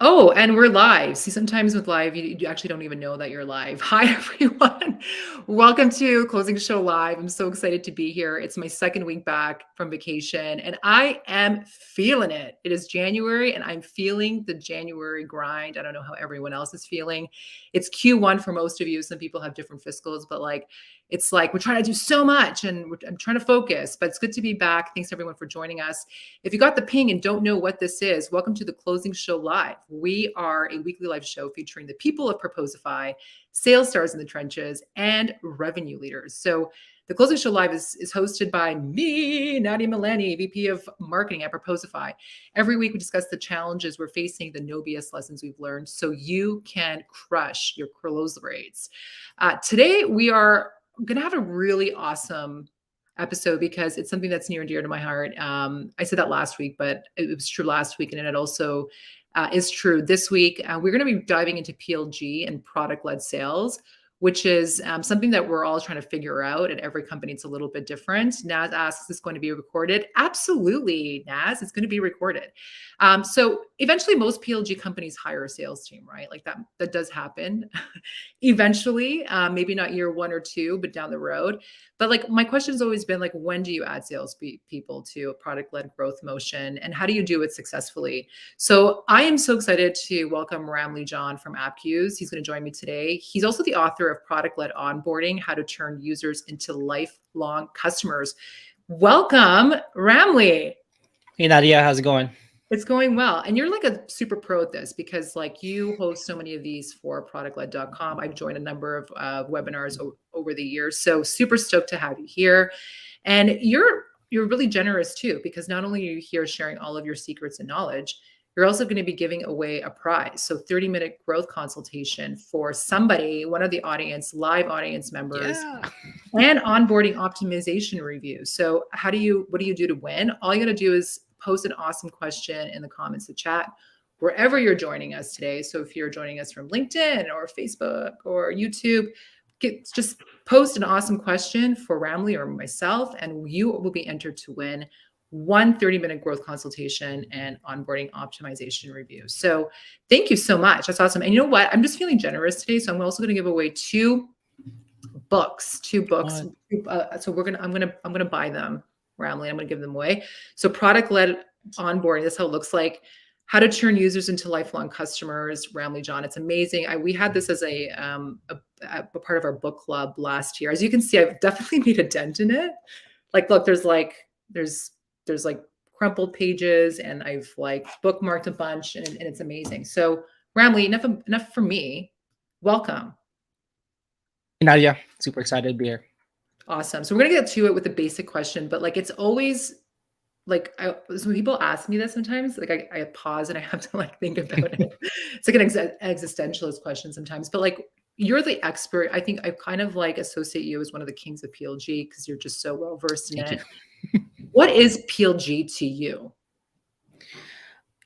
Oh, and we're live. See, sometimes with live, you actually don't even know that you're live. Hi, everyone. Welcome to Closing Show Live. I'm so excited to be here. It's my second week back from vacation, and I am feeling it. It is January, and I'm feeling the January grind. I don't know how everyone else is feeling. It's Q1 for most of you. Some people have different fiscals, but it's like we're trying to do so much, and I'm trying to focus, but it's good to be back. Thanks, everyone, for joining us. If you got the ping and don't know what this is, welcome to the Closing Show Live. We are a weekly live show featuring the people of Proposify, sales stars in the trenches, and revenue leaders. So the Closing Show Live is hosted by me, Nadia Milani, VP of Marketing at Proposify. Every week we discuss the challenges we're facing, the no BS lessons we've learned, so you can crush your close rates. Today we are going to have a really awesome episode because it's something that's near and dear to my heart. I said that last week, but it was true last week, and it also is true this week. We're going to be diving into PLG and product-led sales, which is something that we're all trying to figure out. At every company, it's a little bit different. Naz asks, is this going to be recorded? Absolutely, Naz, it's going to be recorded. So eventually, most PLG companies hire a sales team, right? Like that does happen eventually, maybe not year one or two, but down the road. But like my question has always been like, when do you add sales people to a product-led growth motion, and how do you do it successfully? So I am so excited to welcome Ramli John from AppQs. He's going to join me today. He's also the author of Product-Led Onboarding: How to Turn Users into Lifelong Customers. Welcome, Ramli. Hey Nadia, how's it going? It's going well. And you're like a super pro at this because like you host so many of these for productled.com. I've joined a number of webinars over the years. So super stoked to have you here. And you're really generous too, because not only are you here sharing all of your secrets and knowledge, you're also going to be giving away a prize. So 30-minute growth consultation for somebody, one of the audience, live audience members, Yeah. and onboarding optimization review. So what do you do to win? All you got to do is post an awesome question in the comments, the chat, wherever you're joining us today. So if you're joining us from LinkedIn or Facebook or YouTube, just post an awesome question for Ramli or myself, and you will be entered to win one 30-minute growth consultation and onboarding optimization review. So thank you so much. That's awesome. And you know what? I'm just feeling generous today. So I'm also going to give away two books. So I'm gonna buy them, Ramli. I'm gonna give them away. So product-led onboarding, that's how it looks like. How to turn users into lifelong customers, Ramli John. It's amazing. We had this as a part of our book club last year. As you can see, I've definitely made a dent in it. Like, look, there's like crumpled pages, and I've like bookmarked a bunch, and it's amazing. So Ramli, enough for me. Welcome. Hey Nadia, super excited to be here. Awesome. So we're gonna get to it with a basic question, but like it's always like when people ask me that sometimes, like I pause and I have to like think about it. It's like an existentialist question sometimes, but like you're the expert. I think I kind of like associate you as one of the kings of PLG because you're just so well versed in Thank you. it. What is PLG to you?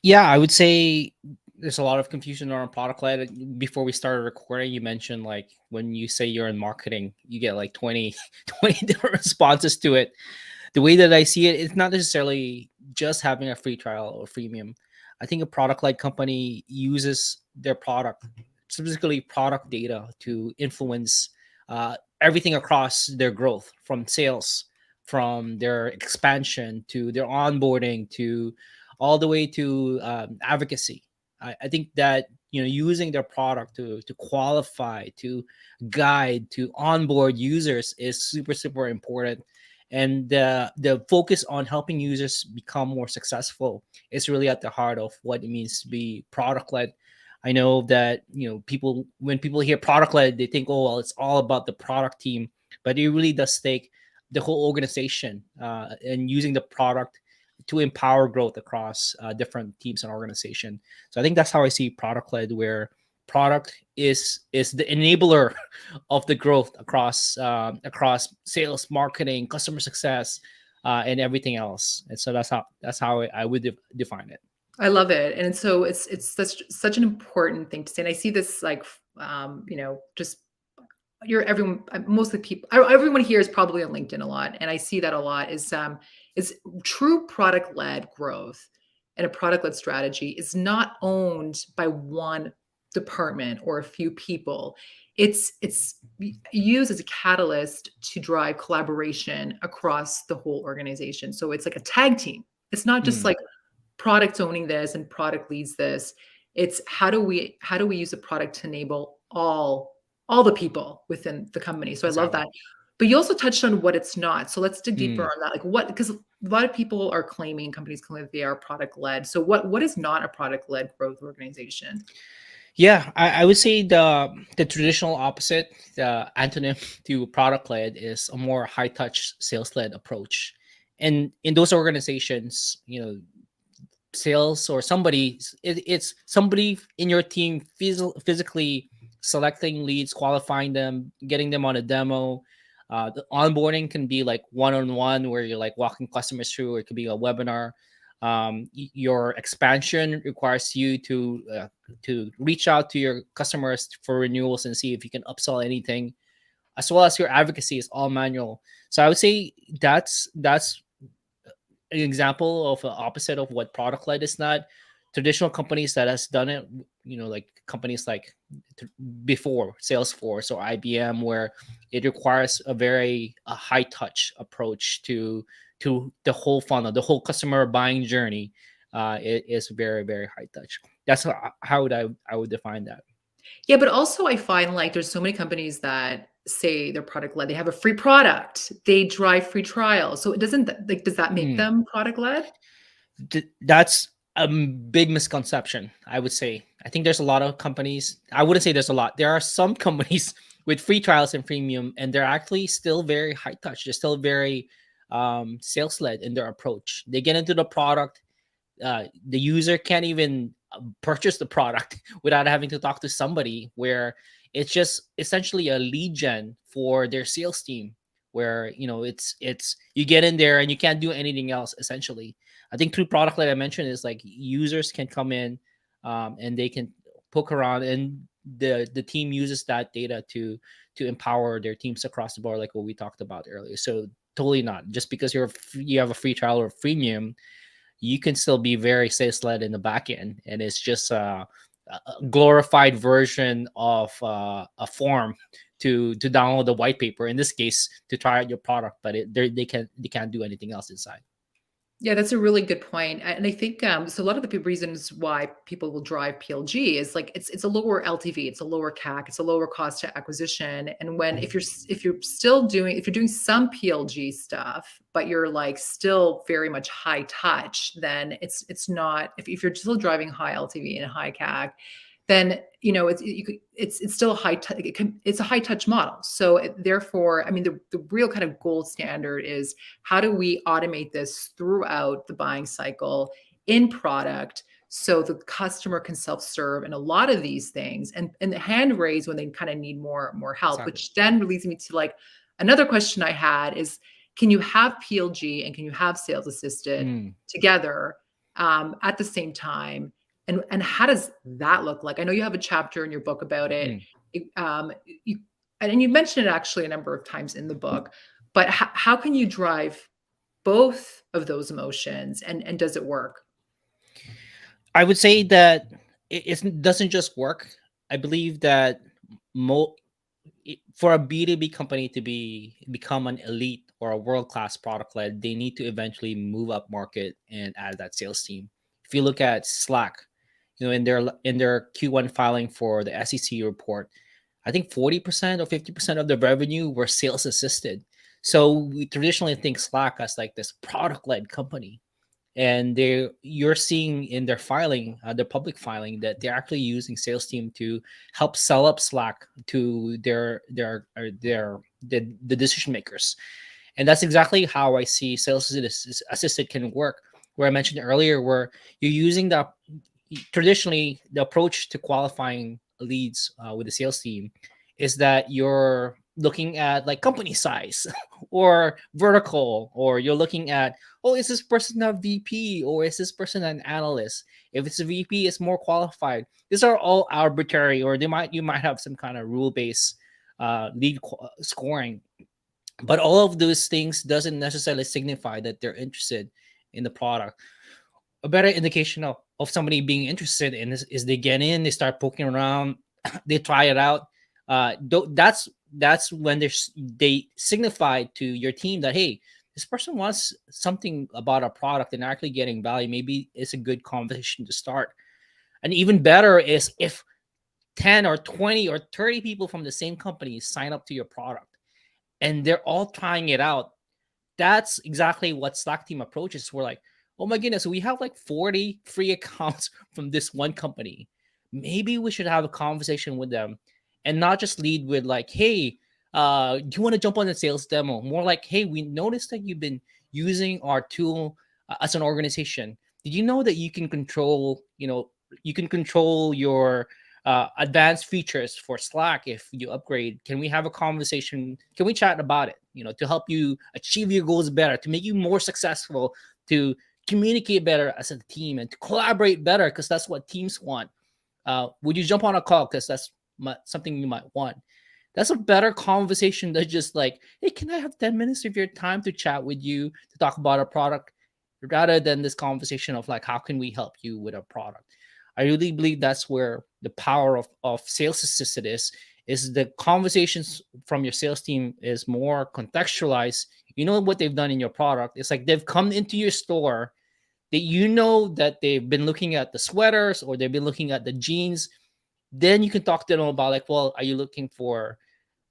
Yeah, I would say there's a lot of confusion around product led. Before we started recording, you mentioned like when you say you're in marketing, you get like 20 different responses to it. The way that I see it, it's not necessarily just having a free trial or freemium. I think a product led company uses their product, specifically product data, to influence everything across their growth, from sales, from their expansion to their onboarding, to all the way to advocacy. I think that using their product to qualify, to guide, to onboard users is super important. And the focus on helping users become more successful is really at the heart of what it means to be product led. I know that when people hear product led, they think, oh well, it's all about the product team, but it really does take the whole organization and using the product to empower growth across different teams and organization. So I think that's how I see product led, where product is the enabler of the growth across sales, marketing, customer success, and everything else. And so that's how I would define it. I love it. And so it's such an important thing to say. And I see this like just everyone here is probably on LinkedIn a lot, and I see that a lot is true product led growth and a product-led strategy is not owned by one department or a few people. It's used as a catalyst to drive collaboration across the whole organization. So it's like a tag team. It's not just Mm, like product owning this and product leads this. It's how do we use a product to enable all the people within the company. So I love exactly. that. But you also touched on what it's not. So let's dig deeper Mm. on that. Like what, because a lot of people are claiming, companies claim that they are product led. So what is not a product led growth organization? Yeah, I would say the traditional opposite, the antonym to product led, is a more high touch sales led approach. And in those organizations, sales or somebody, it's somebody in your team physically selecting leads, qualifying them, getting them on a demo. The onboarding can be like one-on-one where you're like walking customers through, or it could be a webinar. Your expansion requires you to reach out to your customers for renewals and see if you can upsell anything, as well as your advocacy is all manual. So I would say that's an example of an opposite of what product led is not. Traditional companies that has done it, like companies like before Salesforce or IBM, where it requires a high touch approach to the whole funnel, the whole customer buying journey. It is very, very high touch. That's how would I would define that. Yeah, but also I find like there's so many companies that say they're product led. They have a free product. They drive free trials. So it doesn't like does that make Mm. them product led? That's a big misconception, I would say. I think there's a lot of companies. I wouldn't say there's a lot. There are some companies with free trials and freemium, and they're actually still very high touch. They're still very sales led in their approach. They get into the product. The user can't even purchase the product without having to talk to somebody, where it's just essentially a lead gen for their sales team, where it's you get in there and you can't do anything else essentially. I think through product like I mentioned is like users can come in, and they can poke around, and the team uses that data to empower their teams across the board, like what we talked about earlier. So totally not just because you have a free trial or freemium, you can still be very sales led in the back end, and it's just a glorified version of a form to download the white paper. In this case, to try out your product, but they can't do anything else inside. Yeah, that's a really good point. And I think so a lot of the reasons why people will drive PLG is like it's a lower LTV, it's a lower CAC, it's a lower cost to acquisition. And when if you're doing some PLG stuff, but you're like still very much high touch, then it's not if you're still driving high LTV and high CAC, then it's still a it's a high touch model. So therefore, I mean, the real kind of gold standard is how do we automate this throughout the buying cycle in product so the customer can self-serve and a lot of these things and the hand raise when they kind of need more help, Exactly. which then leads me to like another question I had is can you have PLG and can you have sales assisted Mm, together at the same time? And how does that look like? I know you have a chapter in your book about it. mm. It, you, and you mentioned it actually a number of times in the book, but how can you drive both of those emotions and does it work? I would say that it doesn't just work. I believe that mo- for a B2B company to become an elite or a world class product led, they need to eventually move up market and add that sales team. If you look at Slack, in their Q1 filing for the SEC report, I think 40% or 50% of the revenue were sales assisted. So we traditionally think Slack as like this product led company, and you're seeing in their filing, their public filing, that they're actually using sales team to help sell up Slack to the decision makers. And that's exactly how I see sales assisted can work, where I mentioned earlier, where you're using the traditionally the approach to qualifying leads with the sales team is that you're looking at like company size or vertical, or you're looking at, oh, is this person a VP or is this person an analyst? If it's a VP, it's more qualified. These are all arbitrary, or you might have some kind of rule based scoring, but all of those things doesn't necessarily signify that they're interested in the product. a better indication of somebody being interested in this is they get in, they start poking around, they try it out. That's when they signify to your team that, hey, this person wants something about a product and actually getting value. Maybe it's a good conversation to start. And even better is if 10 or 20 or 30 people from the same company sign up to your product and they're all trying it out. That's exactly what Slack team approaches. We're like, oh my goodness, we have like 40 free accounts from this one company. Maybe we should have a conversation with them and not just lead with like, hey, do you want to jump on the sales demo? More like, hey, we noticed that you've been using our tool as an organization. Did you know that you can control, you can control your advanced features for Slack if you upgrade? Can we have a conversation? Can we chat about it? To help you achieve your goals better, to make you more successful, to communicate better as a team, and to collaborate better because that's what teams want. Would you jump on a call because that's something you might want? That's a better conversation than just like, hey, can I have 10 minutes of your time to chat with you to talk about a product, rather than this conversation of like, how can we help you with a product? I really believe that's where the power of sales assisted is the conversations from your sales team is more contextualized. You know what they've done in your product. It's like they've come into your store, that that they've been looking at the sweaters or they've been looking at the jeans. Then you can talk to them about like, well, are you looking for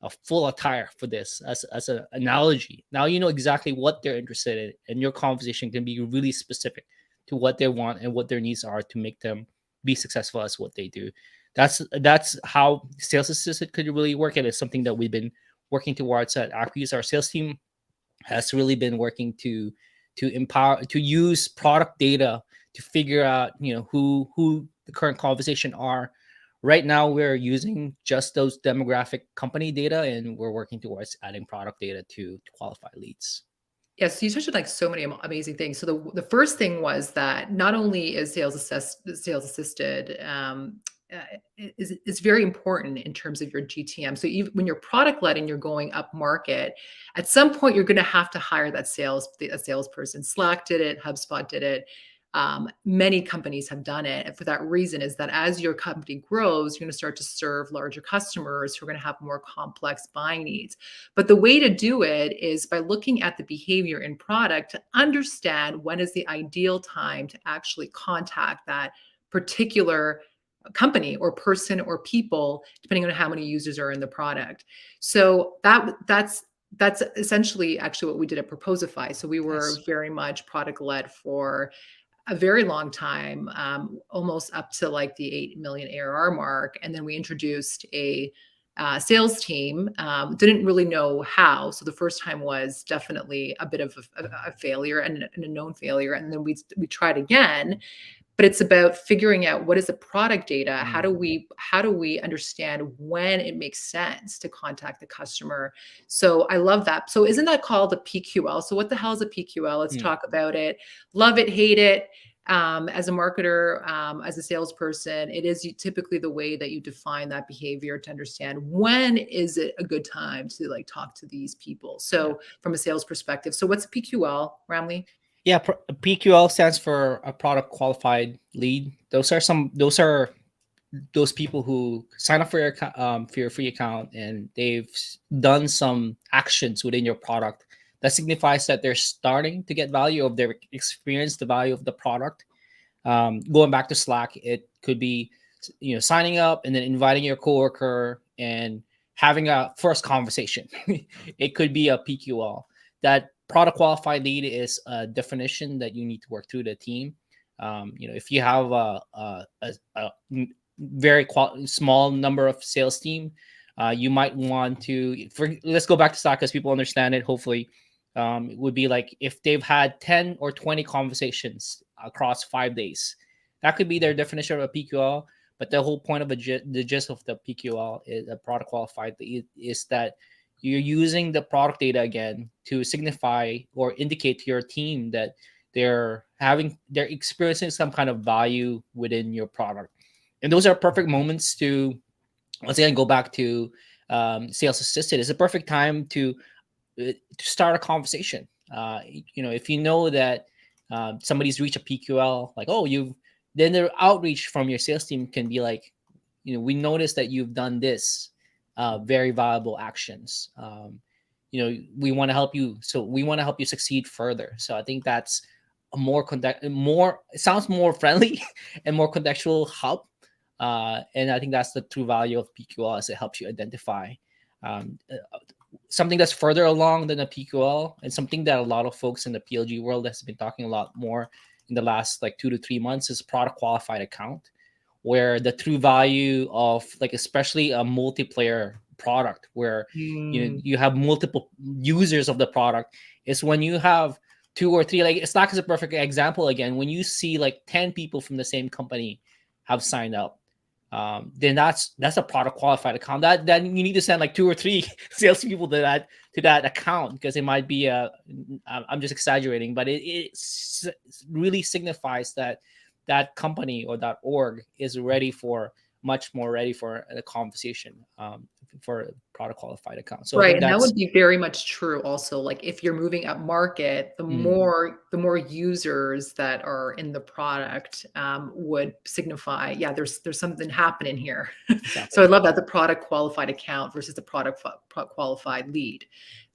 a full attire for this as an analogy? Now you know exactly what they're interested in, and your conversation can be really specific to what they want and what their needs are to make them be successful as what they do. That's how sales assistant could really work. And it's something that we've been working towards at Acquis. Our sales team has really been working to empower, to use product data to figure out who the current conversation are. Right now we're using just those demographic company data, and we're working towards adding product data to qualify leads. Yes, you touched on like so many amazing things. So the first thing was that not only is sales assisted is very important in terms of your GTM. So even when you're product led and you're going up market, at some point you're going to have to hire a salesperson. Slack did it, HubSpot did it. Many companies have done it. And for that reason is that as your company grows, you're going to start to serve larger customers who are going to have more complex buying needs. But the way to do it is by looking at the behavior in product to understand when is the ideal time to actually contact that particular company or person or people, depending on how many users are in the product. So that's essentially actually what we did at Proposify. So we were Nice. very much product led for a very long time, almost up to like the 8 million ARR mark. And then we introduced a sales team, didn't really know how. So the first time was definitely a bit of a failure and a known failure. And then we tried again. But it's about figuring out what is the product data. How do we understand when it makes sense to contact the customer? So I love that. So isn't that called a PQL? So what the hell is a PQL? Let's talk about it. Love it, hate it. As a marketer, as a salesperson, it is typically the way that you define that behavior to understand when is it a good time to like talk to these people. So from a sales perspective, so what's a PQL, Ramli? Yeah, PQL stands for a product qualified lead. Those are those people who sign up for your free account and they've done some actions within your product that signifies that they're starting to get value of their experience, the value of the product. Going back to Slack, it could be signing up and then inviting your coworker and having a first conversation. It could be a PQL. That product qualified lead is a definition that you need to work through the team. If you have a very small number of sales team, you might want to, let's go back to Slack because people understand it. Hopefully, it would be like if they've had 10 or 20 conversations across 5 days, that could be their definition of a PQL. But the whole point of the gist of the PQL is a product qualified lead, is that you're using the product data again to signify or indicate to your team that they're experiencing some kind of value within your product. And those are perfect moments to, once again, go back to sales assisted. It's a perfect time to start a conversation. If you know that Somebody's reached a PQL, like, oh, then their outreach from your sales team can be like, we noticed that you've done this very valuable actions. We want to help you. So we want to help you succeed further. So I think that's a it sounds more friendly and more contextual help. And I think that's the true value of PQL, as it helps you identify um, something that's further along than a PQL, and something that a lot of folks in the PLG world has been talking a lot more in the last like 2 to 3 months is product qualified account, where the true value of, like, especially a multiplayer product where Mm. you have multiple users of the product, is when you have two or three. Like, Slack is a perfect example. Again, when you see like 10 people from the same company have signed up, then that's a product qualified account. That you need to send like 2 or 3 salespeople to that account, because it might be I'm just exaggerating, but it really signifies that that company or that org is much more ready for a conversation, for a product qualified account. So I Right, think and that that's would be very much true also, like, if you're moving up market, mm, the more users that are in the product, would signify, yeah, there's something happening here. So I exactly. love that, the product qualified account versus the qualified lead.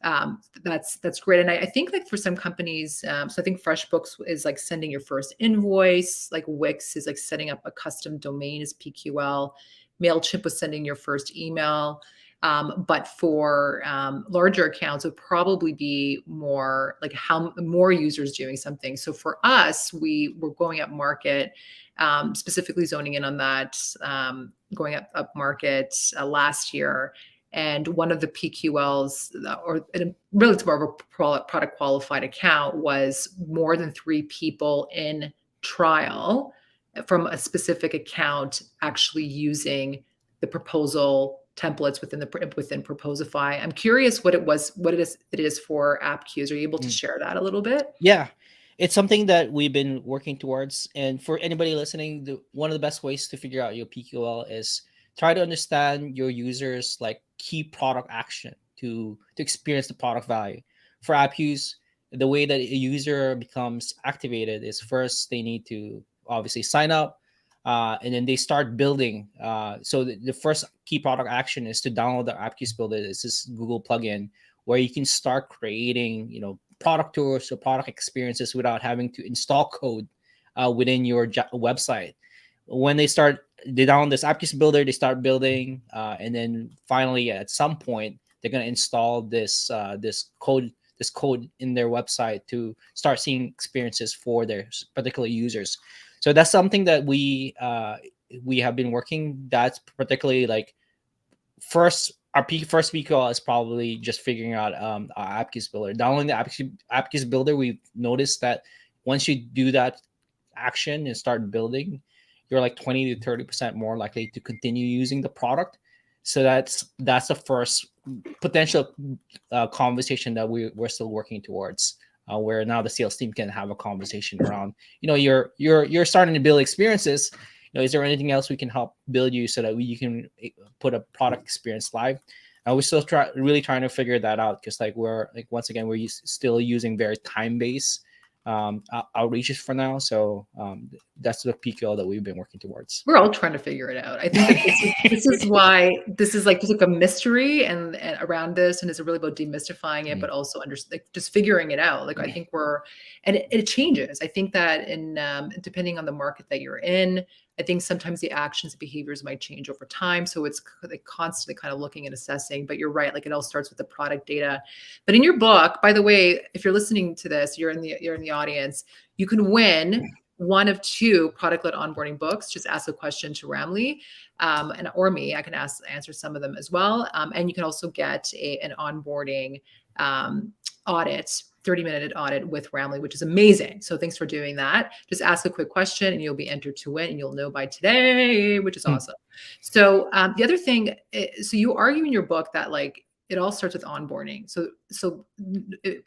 That's great, and I think, like, for some companies, so I think FreshBooks is, like, sending your first invoice, like, Wix is, like, setting up a custom domain as PQL, Mailchimp was sending your first email. But for larger accounts, it would probably be more like how more users doing something. So for us, we were going up market, specifically zoning in on that, going up market last year. And one of the PQLs, really it's more of a product qualified account, was more than 3 people in trial from a specific account actually using the proposal templates within Proposify. I'm curious what it is for app queues. Are you able to Mm. share that a little bit? Yeah, it's something that we've been working towards. And for anybody listening, one of the best ways to figure out your PQL is try to understand your users' like key product action to experience the product value. For app use, the way that a user becomes activated is, first they need to obviously sign up, and then they start building. So the first key product action is to download the app use builder. It's this Google plugin where you can start creating, product tours or product experiences without having to install code within your website. When they download this app builder, they start building, and then finally at some point they're going to install this code in their website to start seeing experiences for their particular users. So that's something that we have been working. That's particularly like first PQL is probably just figuring out our AppKeys builder. Downloading the AppKeys builder, we've noticed that once you do that action and start building, you're like 20 to 30% more likely to continue using the product. So that's the first potential conversation that we're still working towards, where now the sales team can have a conversation around, you're starting to build experiences. Is there anything else we can help build you so that you can put a product experience live? We're still really trying to figure that out, because like once again we're still using very time-based outreaches for now. So that's the PQL that we've been working towards. We're all trying to figure it out. I think that this is why this is like just like a mystery and around this, and it's really about demystifying it, Mm. but also just figuring it out. Like I think and it changes. I think that in depending on the market that you're in, I think sometimes the actions and behaviors might change over time. So it's like constantly kind of looking and assessing. But you're right, like it all starts with the product data. But in your book, by the way, if you're listening to this, you're in the audience, you can win one of 2 product-led onboarding books. Just ask a question to Ramli, or me. I can answer some of them as well. And you can also get an onboarding audit, 30-minute audit with Ramli, which is amazing. So thanks for doing that. Just ask a quick question and you'll be entered to win, and you'll know by today, which is awesome. So the other thing, so you argue in your book that like it all starts with onboarding. So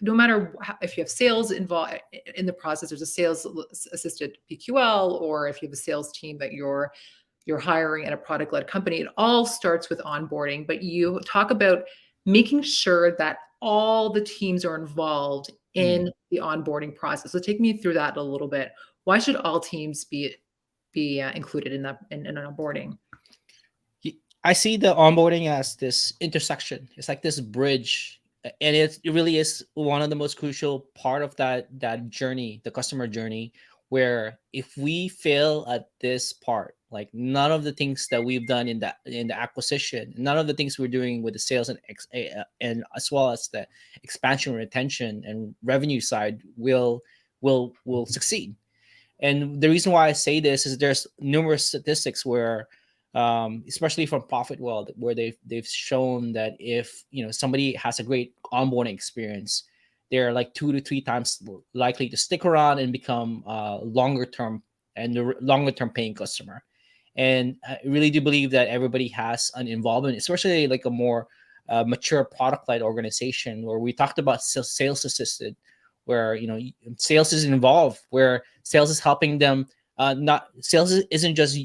no matter if you have sales involved in the process, there's a sales assisted PQL, or if you have a sales team that you're hiring at a product led company, it all starts with onboarding. But you talk about making sure that all the teams are involved Mm. in the onboarding process. So take me through that a little bit. Why should all teams be included in that in onboarding? I see the onboarding as this intersection. It's like this bridge, and it really is one of the most crucial part of that journey, the customer journey. Where if we fail at this part, like none of the things that we've done in the acquisition, none of the things we're doing with the sales and as well as the expansion, retention, and revenue side will succeed. And the reason why I say this is there's numerous statistics where, especially from Profit World, where they've shown that if somebody has a great onboarding experience, they're like 2 to 3 times likely to stick around and become longer term and the longer term paying customer. And I really do believe that everybody has an involvement, especially like a more mature product led organization where we talked about sales assisted, where sales is involved, where sales is helping them. Not sales isn't just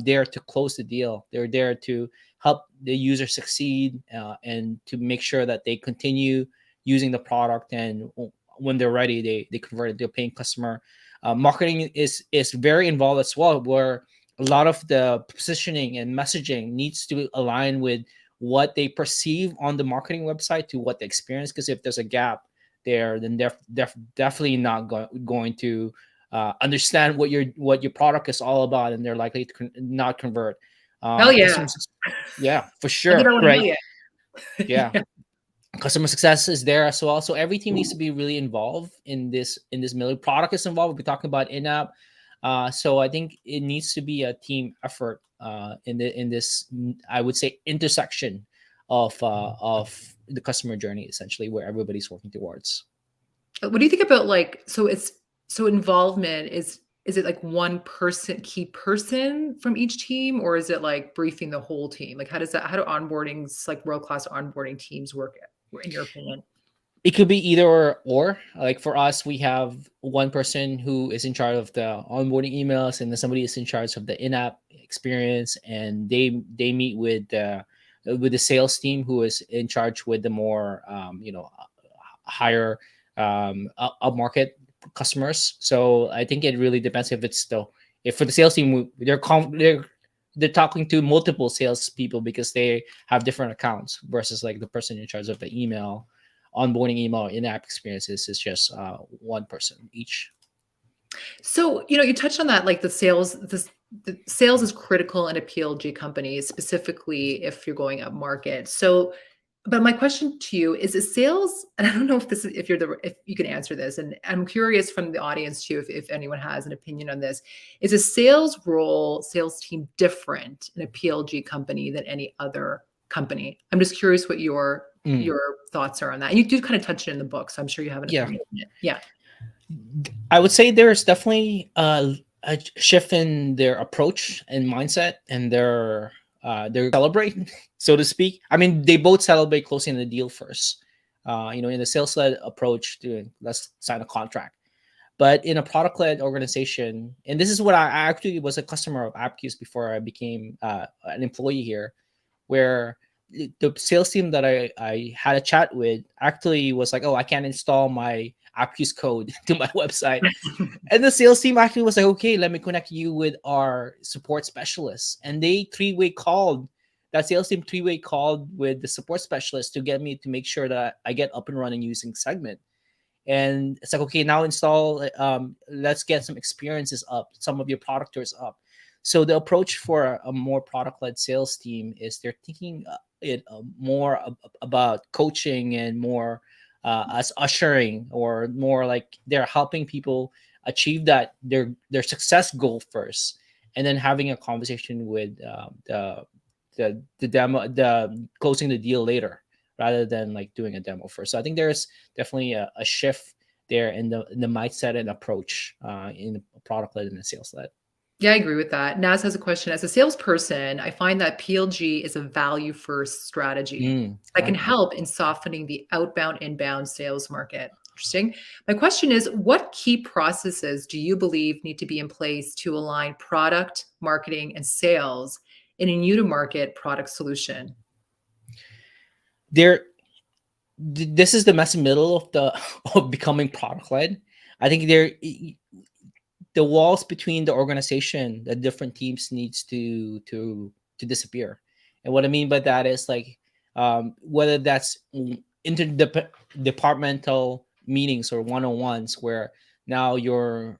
there to close the deal. They're there to help the user succeed and to make sure that they continue using the product, and when they're ready, they convert it to a paying customer. Marketing is very involved as well, where a lot of the positioning and messaging needs to align with what they perceive on the marketing website to what they experience. Because if there's a gap there, then they're definitely not going to understand what your product is all about, and they're likely to not convert. Hell yeah. Yeah, for I think sure, I want to know right? you. Yeah, customer success is there as well. So every team needs to be really involved in this middle. Product is involved. We're talking about in-app. So I think it needs to be a team effort in this, I would say, intersection of the customer journey, essentially, where everybody's working towards. What do you think about so involvement is it like one person, key person from each team, or is it like briefing the whole team? Like how do onboardings, like world-class onboarding teams work in your opinion? It could be either or. Like for us, we have one person who is in charge of the onboarding emails, and then somebody is in charge of the in-app experience, and they meet with the sales team who is in charge with the more higher up market customers. So I think it really depends if it's the if for the sales team they're talking to multiple sales people because they have different accounts versus like the person in charge of the email onboarding email in-app experiences is just one person each. So, you touched on that, like the sales is critical in a PLG company, specifically if you're going up market. So, but my question to you is sales, and I don't know if if you can answer this, and I'm curious from the audience too, if anyone has an opinion on this, is a sales team different in a PLG company than any other company? I'm just curious what Mm, your thoughts are on that. And you do kind of touch it in the book, so I'm sure you have an yeah, opinion on it. Yeah. I would say there's definitely a shift in their approach and mindset and their celebrate, so to speak. I mean, they both celebrate closing the deal first. In the sales led approach, to let's sign a contract. But in a product led organization, and this is what I actually was a customer of AppQs before I became an employee here, where the sales team that I had a chat with actually was like, oh, I can't install my AppQs code to my website. And the sales team actually was like, okay, let me connect you with our support specialists. And they that sales team three-way called with the support specialist to get me to make sure that I get up and running using Segment. And it's like, okay, now install, let's get some experiences up, some of your productors up. So the approach for a more product-led sales team is they're thinking it more about coaching and more as ushering, or more like they're helping people achieve their success goal first, and then having a conversation with the demo, the closing the deal later, rather than like doing a demo first. So I think there's definitely a shift there in the mindset and approach in the product led and the sales led. Yeah, I agree with that. Naz has a question. As a salesperson, I find that PLG is a value first strategy that can Okay. help in softening the outbound inbound sales market. Interesting. My question is, what key processes do you believe need to be in place to align product, marketing, and sales in a new to market product solution? There this is the messy middle of the of becoming product led. I think the walls between the organization, the different teams needs to disappear. And what I mean by that is like whether that's interdepartmental meetings or one-on-ones where now you're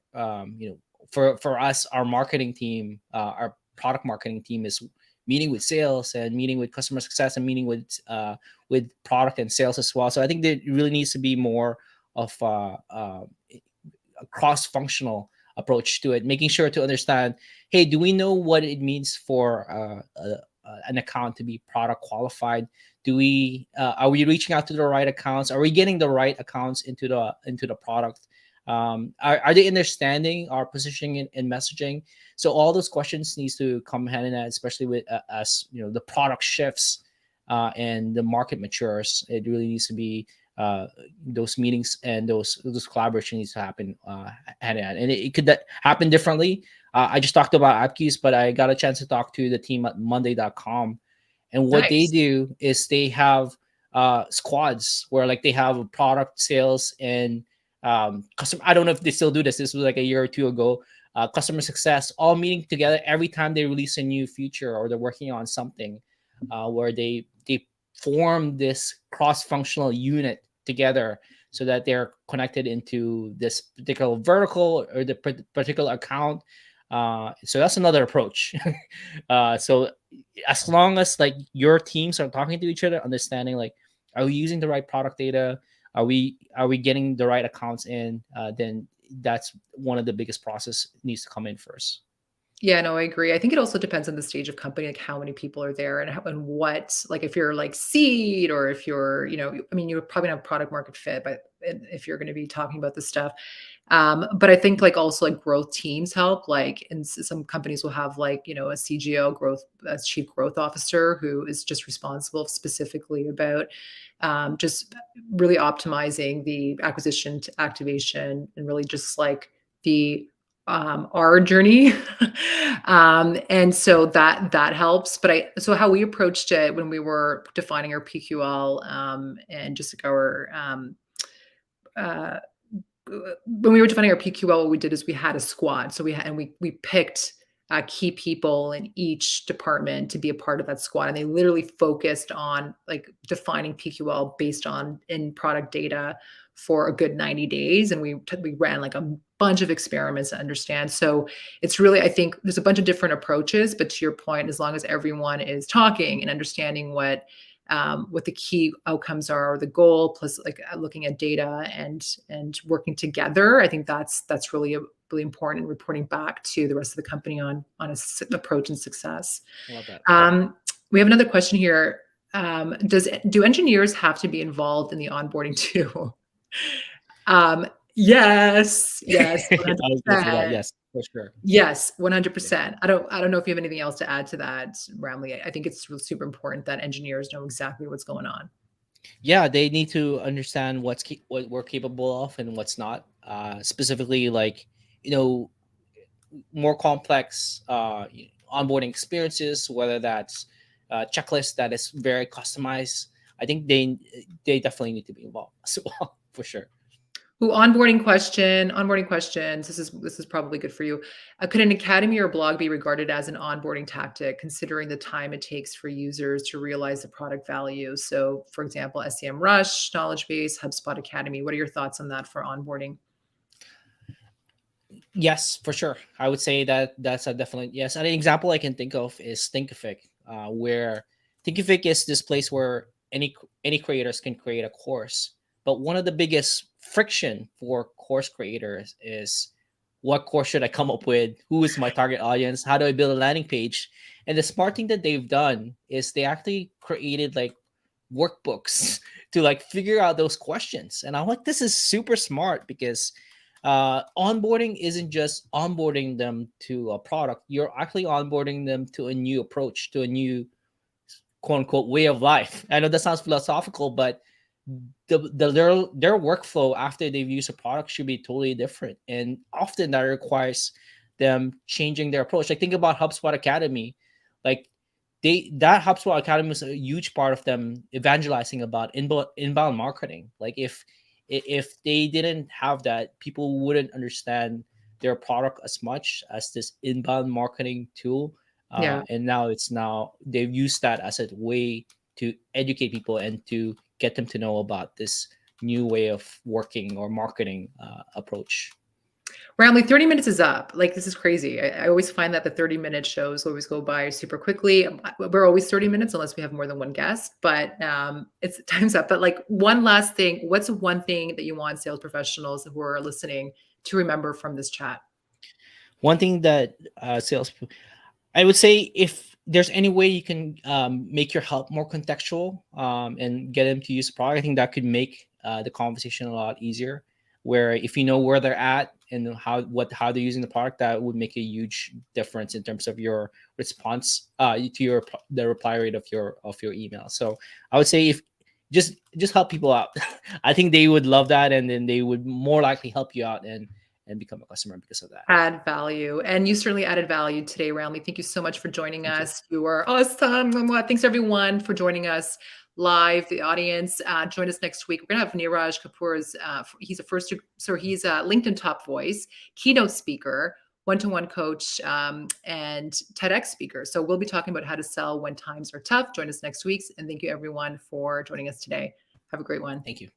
for us, our marketing team, our product marketing team is meeting with sales and meeting with customer success and meeting with product and sales as well. So I think there really needs to be more of a cross-functional approach to it, making sure to understand, hey, do we know what it means for an account to be product qualified? Do we are we reaching out to the right accounts? Are we getting the right accounts into the product? Are they understanding our positioning and messaging? So all those questions needs to come hand in hand, especially with as the product shifts and the market matures. It really needs to be those meetings and those collaboration needs to happen hand in hand, and it could happen differently. I just talked about AppQs, but I got a chance to talk to the team at Monday.com, and what they Nice. do is they have squads where like they have a product sales and customer. I don't know if they still do this. This was like a year or two ago. Customer success all meeting together every time they release a new feature or they're working on something, where they form this cross-functional unit together so that they're connected into this particular vertical or the particular account. So that's another approach. So as long as like your teams are talking to each other, understanding like, are we using the right product data? Are we getting the right accounts in? Then that's one of the biggest process needs to come in first. Yeah, no, I agree. I think it also depends on the stage of company, like how many people are there and how and what, like if you're like seed or if you're, I mean, you probably don't have product market fit, but if you're going to be talking about this stuff. But I think like also like growth teams help. Like, and some companies will have like, a CGO a chief growth officer who is just responsible specifically about just really optimizing the acquisition to activation and really just like the our journey. And so that helps. But so how we approached it when we were defining our PQL and just like our uh, when we were defining our PQL, what we did is we had a squad. So we picked key people in each department to be a part of that squad, and they literally focused on like defining PQL based on in product data for a good 90 days, and we ran like a bunch of experiments to understand. So it's really, I think there's a bunch of different approaches, but to your point, as long as everyone is talking and understanding what the key outcomes are, or the goal, plus like looking at data and working together. I think that's really really important, and reporting back to the rest of the company on approach and success. I love that. We have another question here. Do engineers have to be involved in the onboarding too? Yes, I was gonna say that. 100%. Yes, for sure. Yes, Yeah. 100%. I don't know if you have anything else to add to that, Ramli. I think it's super important that engineers know exactly what's going on. Yeah, they need to understand what we're capable of and what's not. Specifically, like you know, more complex onboarding experiences, whether that's checklist that is very customized. I think they definitely need to be involved as well, for sure. Ooh, onboarding questions. This is probably good for you. Could an academy or blog be regarded as an onboarding tactic, considering the time it takes for users to realize the product value? So, for example, SEM Rush, Knowledge Base, HubSpot Academy. What are your thoughts on that for onboarding? Yes, for sure. I would say that that's a definite yes. And an example I can think of is Thinkific, where Thinkific is this place where any creators can create a course. But one of the biggest friction for course creators is what course should I come up with? Who is my target audience? How do I build a landing page? And the smart thing that they've done is they actually created like workbooks to like figure out those questions. And I'm like, this is super smart because onboarding isn't just onboarding them to a product. You're actually onboarding them to a new approach, to a new quote unquote way of life. I know that sounds philosophical, but their workflow after they've used a product should be totally different, and often that requires them changing their approach. Like think about HubSpot Academy, like that HubSpot Academy is a huge part of them evangelizing about inbound marketing. Like if they didn't have that, people wouldn't understand their product as much as this inbound marketing tool. Yeah. And now they've used that as a way to educate people and to get them to know about this new way of working or marketing approach. Ramli, 30 minutes is up. Like, this is crazy. I always find that the 30-minute shows always go by super quickly. We're always 30 minutes unless we have more than one guest, but it's time's up. But like, one last thing, what's one thing that you want sales professionals who are listening to remember from this chat? One thing that sales, I would say, if there's any way you can make your help more contextual and get them to use the product, I think that could make the conversation a lot easier. Where if you know where they're at and how they're using the product, that would make a huge difference in terms of your response to the reply rate of your email. So I would say, if just help people out, I think they would love that, and then they would more likely help you out and become a customer because of that. Add value. And you certainly added value today, Ramli. Thank you so much for joining Thank you. us. You are awesome. Thanks everyone for joining us live. The audience, join us next week. We're gonna have Neeraj Kapoor's. He's he's a LinkedIn top voice, keynote speaker, one-to-one coach, and TEDx speaker. So we'll be talking about how to sell when times are tough. Join us next week, and thank you everyone for joining us today. Have a great one. Thank you.